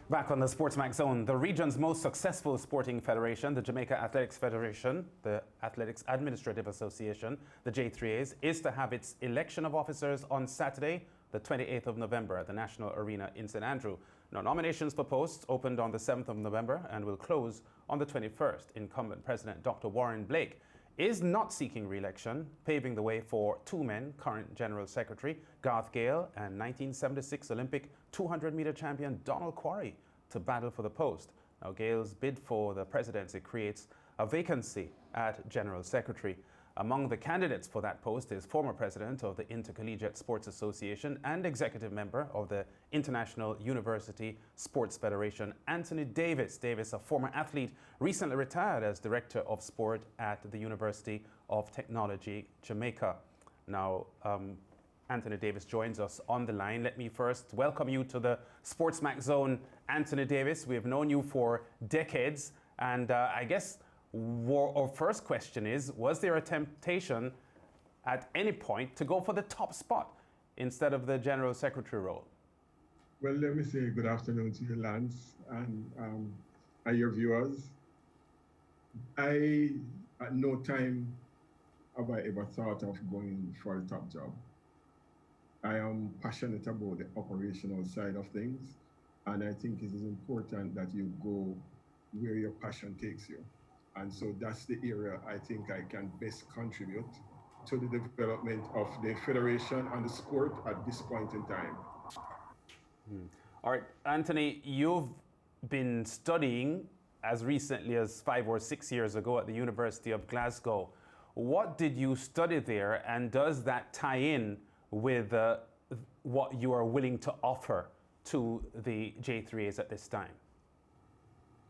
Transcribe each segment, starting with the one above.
Back on the SportsMax zone, the region's most successful sporting federation, the Jamaica Athletics Federation, the Athletics Administrative Association, the JAAAs, is to have its election of officers on Saturday, the 28th of November at the National Arena in St. Andrew. Now, nominations for posts opened on the 7th of November and will close on the 21st. Incumbent President Dr. Warren Blake is not seeking re-election, paving the way for two men, current General Secretary Garth Gale and 1976 Olympic 200-meter champion Donald Quarry, to battle for the post. Now, Gale's bid for the presidency creates a vacancy at General Secretary. Among the candidates for that post is former president of the Intercollegiate Sports Association and executive member of the International University Sports Federation, Anthony Davis. Davis, a former athlete, recently retired as director of sport at the University of Technology, Jamaica. Now, Anthony Davis joins us on the line. Let me first welcome you to the SportsMax zone, Anthony Davis. We have known you for decades, and I guess our first question is, was there a temptation at any point to go for the top spot instead of the General Secretary role? Well, let me say good afternoon to you, Lance, and your viewers. At no time have I ever thought of going for a top job. I am passionate about the operational side of things, and I think it is important that you go where your passion takes you. And so that's the area I think I can best contribute to the development of the federation and the sport at this point in time. All right, Anthony, you've been studying as recently as 5 or 6 years ago at the University of Glasgow. What did you study there, and does that tie in with what you are willing to offer to the JAAAs at this time?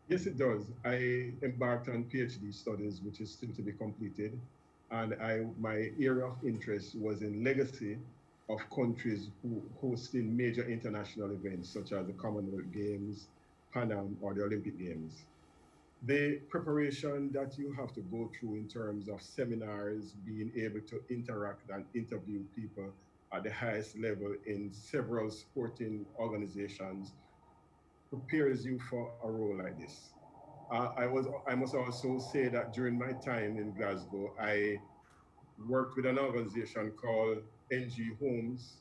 Yes, it does. I embarked on PhD studies, which is still to be completed. And my area of interest was in legacy of countries who hosting major international events, such as the Commonwealth Games, Pan Am, or the Olympic Games. The preparation that you have to go through in terms of seminars, being able to interact and interview people at the highest level in several sporting organizations prepares you for a role like this. I must also say that during my time in Glasgow, I worked with an organization called NG Homes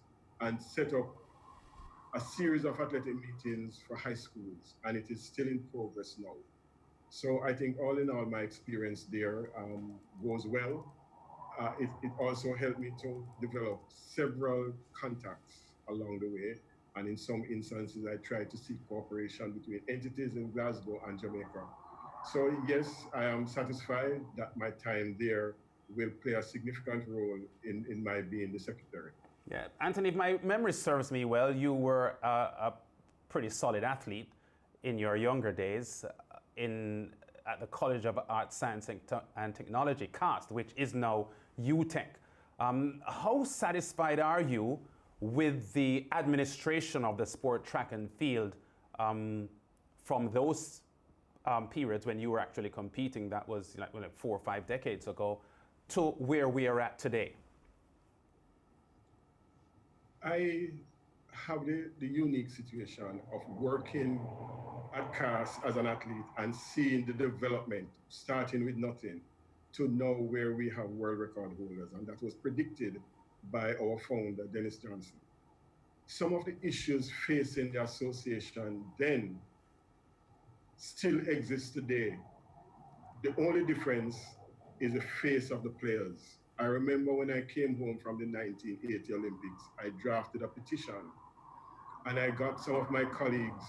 and set up a series of athletic meetings for high schools, and it is still in progress now. So I think all in all, my experience there goes well. It also helped me to develop several contacts along the way. And in some instances, I tried to seek cooperation between entities in Glasgow and Jamaica. So yes, I am satisfied that my time there will play a significant role in my being the secretary. Yeah, Anthony, if my memory serves me well, you were a pretty solid athlete in your younger days at the College of Arts, Science and Technology, CAST, which is now UTech. How satisfied are you with the administration of the sport, track and field from those periods when you were actually competing, that was like 4 or 5 decades ago, to where we are at today? I have the unique situation of working at CAS as an athlete and seeing the development, starting with nothing, to know where we have world record holders, and that was predicted by our founder, Dennis Johnson. Some of the issues facing the association then still exist today. The only difference is the face of the players. I remember when I came home from the 1980 Olympics, I drafted a petition, and I got some of my colleagues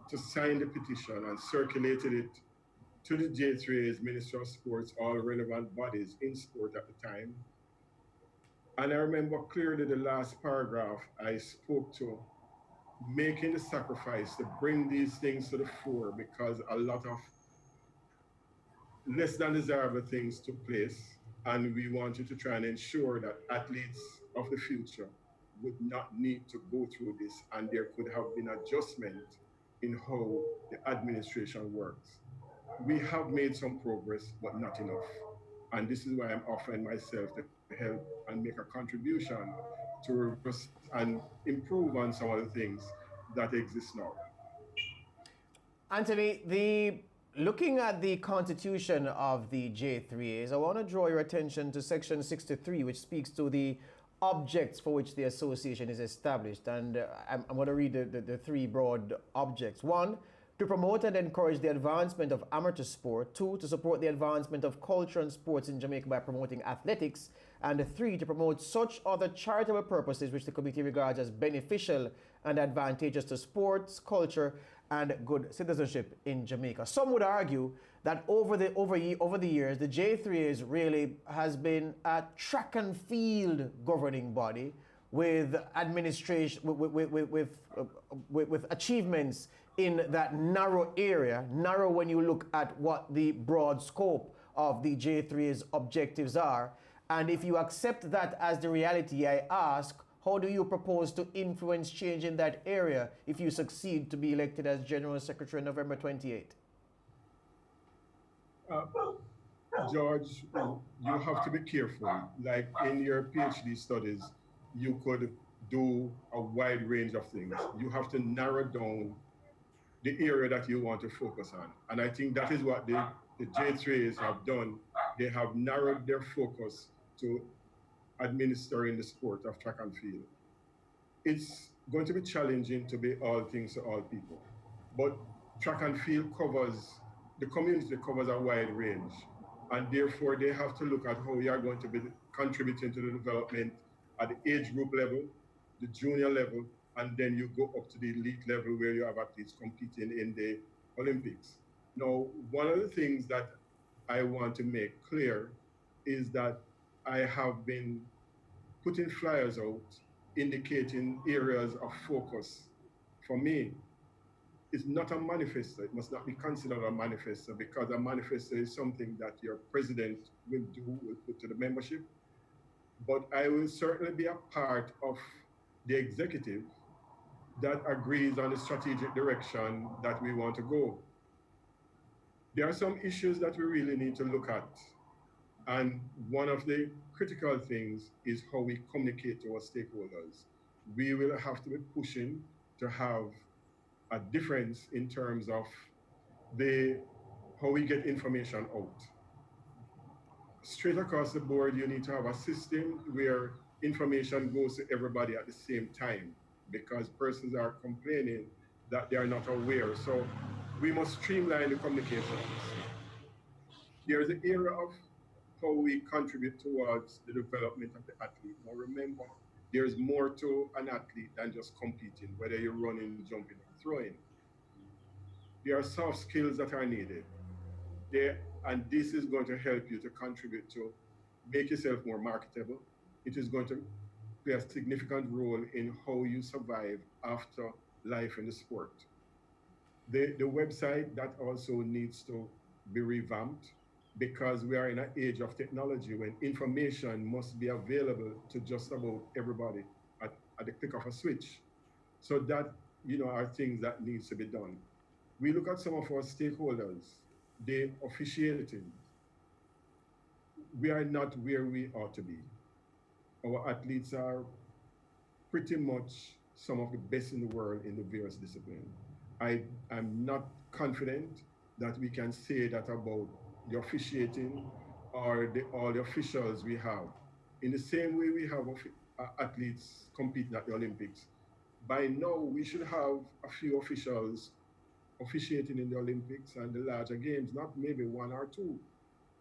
to sign the petition and circulated it to the JAAAs, Ministry of Sports, all relevant bodies in sport at the time. And I remember clearly the last paragraph I spoke to making the sacrifice to bring these things to the fore because a lot of less than desirable things took place. And we wanted to try and ensure that athletes of the future would not need to go through this, and there could have been adjustment in how the administration works. We have made some progress, but not enough. And this is why I'm offering myself to help and make a contribution to and improve on some of the things that exist now. Anthony, looking at the constitution of the J3As, I want to draw your attention to section 63, which speaks to the objects for which the association is established. And I'm going to read the three broad objects. One, to promote and encourage the advancement of amateur sport. Two, to support the advancement of culture and sports in Jamaica by promoting athletics. And three, to promote such other charitable purposes which the committee regards as beneficial and advantageous to sports, culture, and good citizenship in Jamaica. Some would argue that over the years, the J3As really has been a track and field governing body with administration, with achievements in that narrow area, narrow when you look at what the broad scope of the J3As objectives are. And if you accept that as the reality, I ask, how do you propose to influence change in that area if you succeed to be elected as General Secretary on November 28th? George, you have to be careful. Like in your PhD studies, you could do a wide range of things. You have to narrow down the area that you want to focus on. And I think that is what the J3As have done. They have narrowed their focus to administering the sport of track and field. It's going to be challenging to be all things to all people, but track and field the community covers a wide range, and therefore they have to look at how we are going to be contributing to the development at the age group level, the junior level, and then you go up to the elite level where you have athletes competing in the Olympics. Now, one of the things that I want to make clear is that I have been putting flyers out indicating areas of focus. For me, it's not a manifesto. It must not be considered a manifesto, because a manifesto is something that your president will put to the membership. But I will certainly be a part of the executive that agrees on the strategic direction that we want to go. There are some issues that we really need to look at. And one of the critical things is how we communicate to our stakeholders. We will have to be pushing to have a difference in terms of how we get information out. Straight across the board, you need to have a system where information goes to everybody at the same time, because persons are complaining that they are not aware. So we must streamline the communications. There's an area of how we contribute towards the development of the athlete. Now remember, there's more to an athlete than just competing, whether you're running, jumping, or throwing. There are soft skills that are needed. And this is going to help you to contribute to make yourself more marketable. It is going to play a significant role in how you survive after life in the sport. The website, that also needs to be revamped, because we are in an age of technology when information must be available to just about everybody at the click of a switch. So that, are things that needs to be done. We look at some of our stakeholders, the officiating. We are not where we ought to be. Our athletes are pretty much some of the best in the world in the various disciplines. I'm not confident that we can say that about the officiating or all the officials we have. In the same way we have athletes competing at the Olympics, by now we should have a few officials officiating in the Olympics and the larger games, not maybe one or two.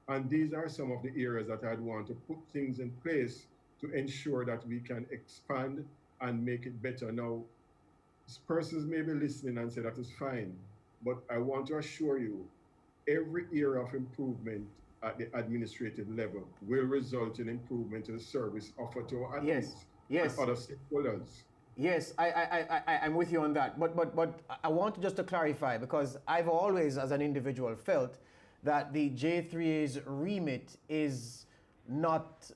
And these are some of the areas that I'd want to put things in place to ensure that we can expand and make it better. Now, persons may be listening and say that is fine, but I want to assure you, every area of improvement at the administrative level will result in improvement in the service offered to our athletes and other stakeholders. Yes, I'm with you on that. But I want just to clarify, because I've always, as an individual, felt that the J3A's remit is not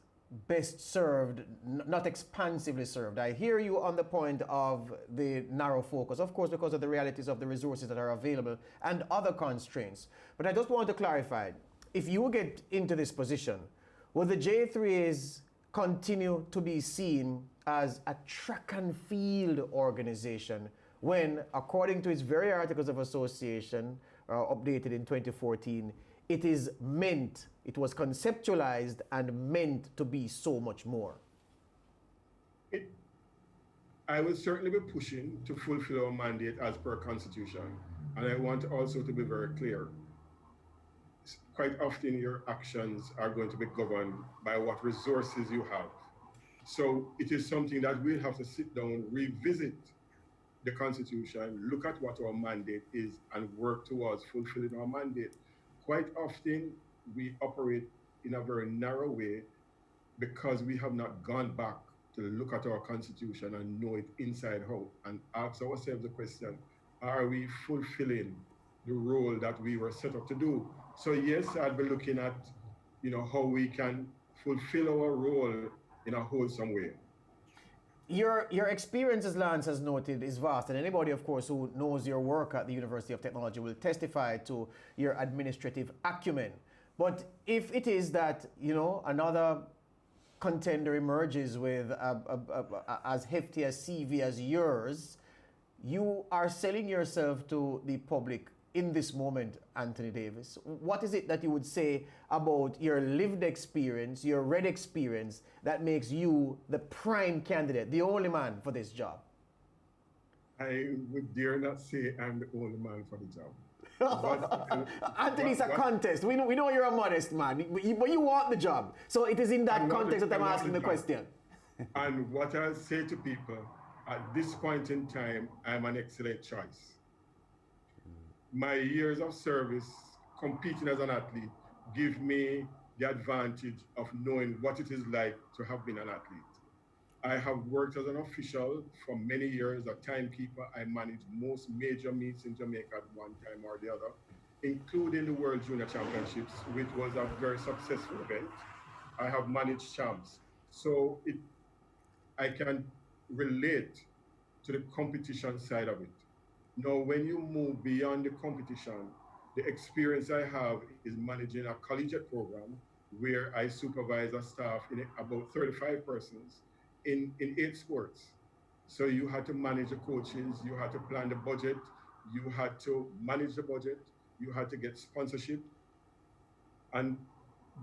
best served, not expansively served. I hear you on the point of the narrow focus, of course, because of the realities of the resources that are available and other constraints. But I just want to clarify, if you get into this position, will the J3A's continue to be seen as a track and field organization when, according to its very articles of association, updated in 2014, it is meant, it was conceptualized and meant to be so much more? I will certainly be pushing to fulfill our mandate as per Constitution. And I want also to be very clear. Quite often your actions are going to be governed by what resources you have. So it is something that we'll have to sit down, revisit the Constitution, look at what our mandate is, and work towards fulfilling our mandate. Quite often we operate in a very narrow way because we have not gone back to look at our Constitution and know it inside out and ask ourselves the question, are we fulfilling the role that we were set up to do? So yes, I'd be looking at, how we can fulfill our role in a wholesome way. Your experience, as Lance has noted, is vast, and anybody, of course, who knows your work at the University of Technology will testify to your administrative acumen. But if it is that, another contender emerges with as hefty a CV as yours, you are selling yourself to the public in this moment, Anthony Davis. What is it that you would say about your lived experience, your red experience, that makes you the prime candidate, the only man for this job? I would dare not say I'm the only man for the job. Anthony's a contest. We know you're a modest man, but you want the job. So it is in that context that I'm asking the question. And what I say to people, at this point in time, I'm an excellent choice. My years of service competing as an athlete give me the advantage of knowing what it is like to have been an athlete. I have worked as an official for many years, a timekeeper. I managed most major meets in Jamaica at one time or the other, including the World Junior Championships, which was a very successful event. I have managed champs. So I can relate to the competition side of it. Now, when you move beyond the competition, the experience I have is managing a collegiate program where I supervise a staff in about 35 persons in 8 sports. So you had to manage the coaches, you had to plan the budget, you had to manage the budget, you had to get sponsorship, and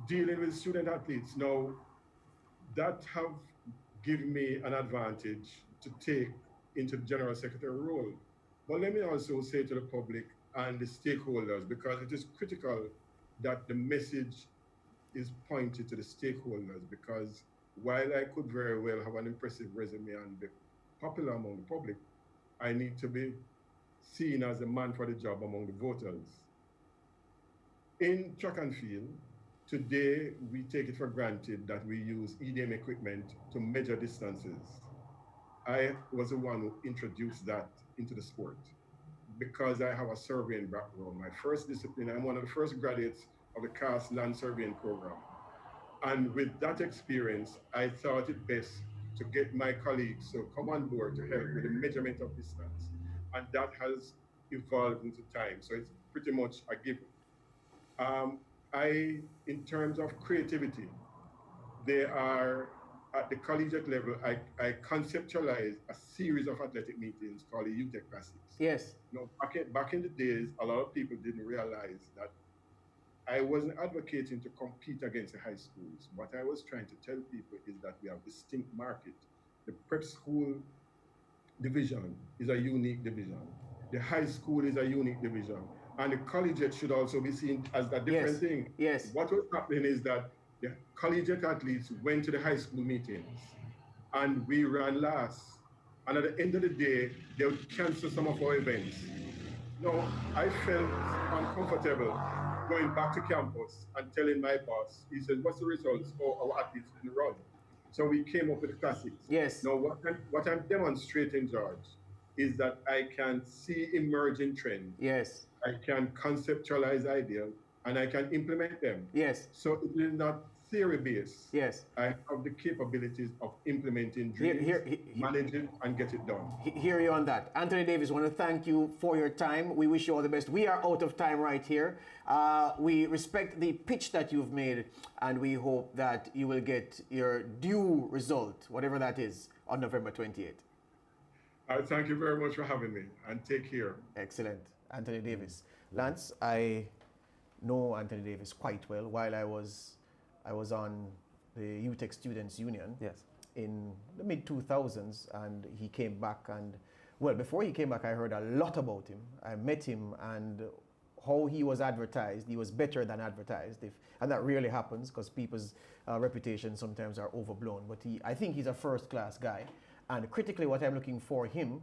dealing with student athletes. Now, that have given me an advantage to take into the general secretary role. But let me also say to the public and the stakeholders, because it is critical that the message is pointed to the stakeholders, because while I could very well have an impressive resume and be popular among the public, I need to be seen as a man for the job among the voters. In track and field, today we take it for granted that we use EDM equipment to measure distances. I was the one who introduced that into the sport because I have a surveying background. My first discipline, I'm one of the first graduates of the CAS land surveying program. And with that experience, I thought it best to get my colleagues to come on board to help with the measurement of distance. And that has evolved into time. So it's pretty much a given. In terms of creativity, they are at the collegiate level, I conceptualized a series of athletic meetings called the UTEC Classics. Yes. Back in the days, a lot of people didn't realize that I wasn't advocating to compete against the high schools. What I was trying to tell people is that we have a distinct market. The prep school division is a unique division. The high school is a unique division. And the collegiate should also be seen as a different thing. Yes. What was happening is that the collegiate athletes went to the high school meetings and we ran last. And at the end of the day, they would cancel some of our events. No, I felt uncomfortable going back to campus and telling my boss, he said, what's the results? Oh, our athletes didn't run. So we came up with the classics. Yes. Now, what I'm demonstrating, George, is that I can see emerging trends. Yes. I can conceptualize ideas and I can implement them. Yes. So it is not theory-based. Yes. I have the capabilities of implementing dreams, managing, and get it done. Hear you on that. Anthony Davis, I want to thank you for your time. We wish you all the best. We are out of time right here. We respect the pitch that you've made, and we hope that you will get your due result, whatever that is, on November 28th. Thank you very much for having me, and take care. Excellent. Anthony Davis. Lance, I know Anthony Davis quite well. While I was on the UTech Students Union Yes. in the mid 2000s, and he came back, and well, before he came back, I heard a lot about him. I met him, and how he was advertised, he was better than advertised, and that rarely happens because people's reputations sometimes are overblown. But I think he's a first-class guy, and critically, what I'm looking for him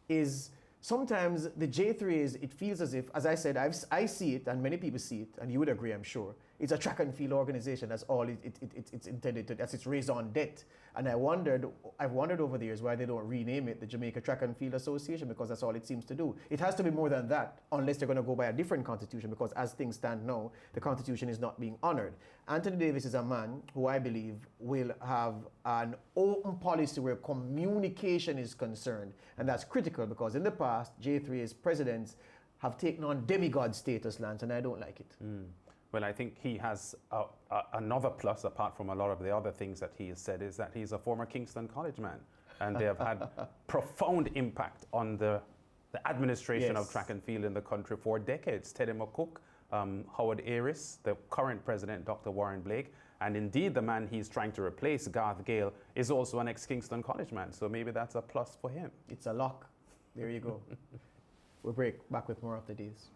is sometimes the J3s, it feels as if, as I said, I see it, and many people see it, and you would agree, I'm sure. It's a track and field organization. That's all it's intended to. That's its raison d'etre. And I've wondered over the years why they don't rename it the Jamaica Track and Field Association, because that's all it seems to do. It has to be more than that, unless they're going to go by a different constitution, because as things stand now, the constitution is not being honored. Anthony Davis is a man who I believe will have an open policy where communication is concerned, and that's critical because in the past, J3's presidents have taken on demigod status, Lance, and I don't like it. Well, I think he has another plus, apart from a lot of the other things that he has said, is that he's a former Kingston College man. And they have had profound impact on the administration of track and field in the country for decades. Teddy McCook, Howard Aris, the current president, Dr. Warren Blake, and indeed the man he's trying to replace, Garth Gale, is also an ex-Kingston College man. So maybe that's a plus for him. It's a lock. There you go. We'll break back with more of the days.